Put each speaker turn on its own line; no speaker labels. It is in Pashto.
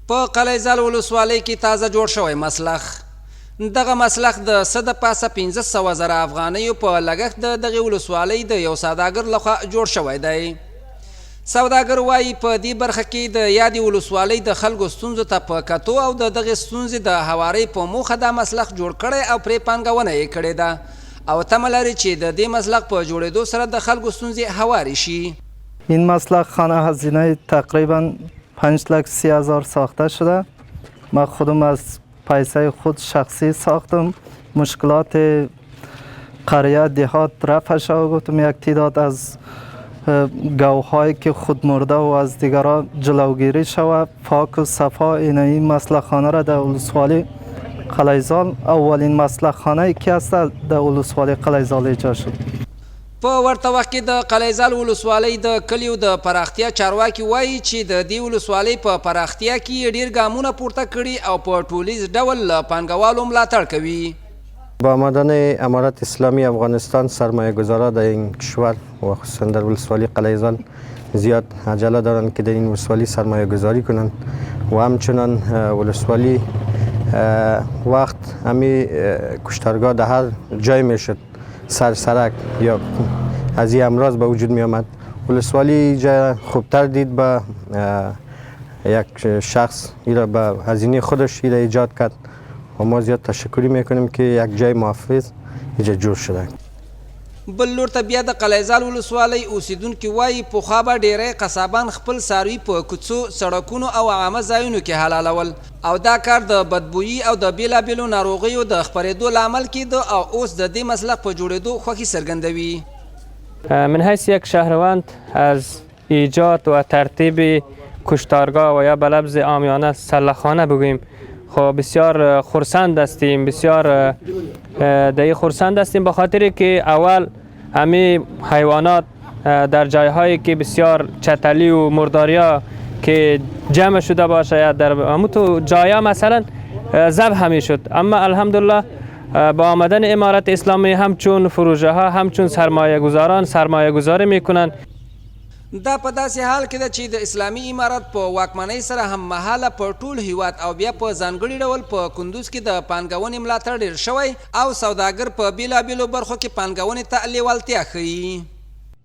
په قلیزال ولسوالۍ کې تازه جوړ شوی مسلخ. دغه مسلخ د څه د پاسه 1500 زره افغانیو په لګښت د دغې ولسوالۍ د یو سوداګر لخوا جوړ شوی دی. سوداګر وایي په دې برخه کې د یادې ولسوالۍ د خلکو ستونزو ته په کتو او د دغې ستونزې د هوارۍ په موخه دا مسلخ جوړ کړی او پرې پانګونه یې کړې ده او تمه لري چې د دې مسلخ په جوړېدو سره د خلکو ستونزې هوارې شي.
این مسلخ خانه هزینه تقریبا 5,30,000 ساخته شده. من خودم از پیسه خود شخصی ساختم. مشکلات قریه دهات رفع شد. گفتم یک تعداد از گوهایی که خود مرده و از دیگران جلوگیری شود. پاک و صفا این مسلخ خانه را در ولسوالی قلیزال اولین مسلخ خانه که است در ولسوالی قلیزال ایجاد شد.
په ورته وخت کې د قلیزال ولسوالۍ د کلیو د پراختیا چارواکي وایي چې د دې ولسوالۍ په پراختیا کې ډیر ګامونه پورته کړي او په ټولیز ډول له پانګوالو ملاتړ کوي.
با آمدن امارت اسلامی افغانستان سرمایه گذارا در این کشور و خصوصا در ولسوالی قلیزال زیاد عجله دارند که در این ولسوالی سرمایه گذاری کنند و همچنان ولسوالی وقت همی کشتارگاه در هر جای میشد سرسرک یا از این امراض به وجود می آمد. ولسوالی جای خوبتر دید با یک شخص ایرا با هزینه خودش ایرا ایجاد کرد و ما زیاد تشکری میکنیم که یک جای محافظ ایجا جور شده.
بل لور ته بیا د قلیزال ولسوالۍ اوسیدونکي وایي پخوا به ډیری قصابان خپل څاروي په کوڅو سړکونو او عامه ځایونو کې حلالول او دا کار د بدبویي او د بیلابیلو ناروغیو د خپرېدو لامل کېده او اوس د دې مسلخ په جوړېدو خوښي څرګندوي.
من حیث یک شهروند از ایجاد و ترتیب کشتارگاه و یا به لفظ عامیانه سلخانه بگوییم خب بسیار خرسند هستیم، بسیار خرسند هستیم به خاطر که اول همه حیوانات در جایهایی که بسیار چتلی و مرداریا که جمع شده باشه در همون جایا مثلا ذبح همی شد، اما الحمدلله با آمدن امارت اسلامی همچون فروژه ها همچون سرمایه گذاران سرمایه گذاری میکنن.
دا په داسې حال کې ده چې د اسلامي امارت په واکمنۍ سره هم مهاله په ټول هیواد او بیا په ځانګړي ډول په کندوز کې د پانګونې ملاتړ ډیر شوی او سوداګر په بیلابیلو برخو کې پانګونې ته لیوالتیا ښیي.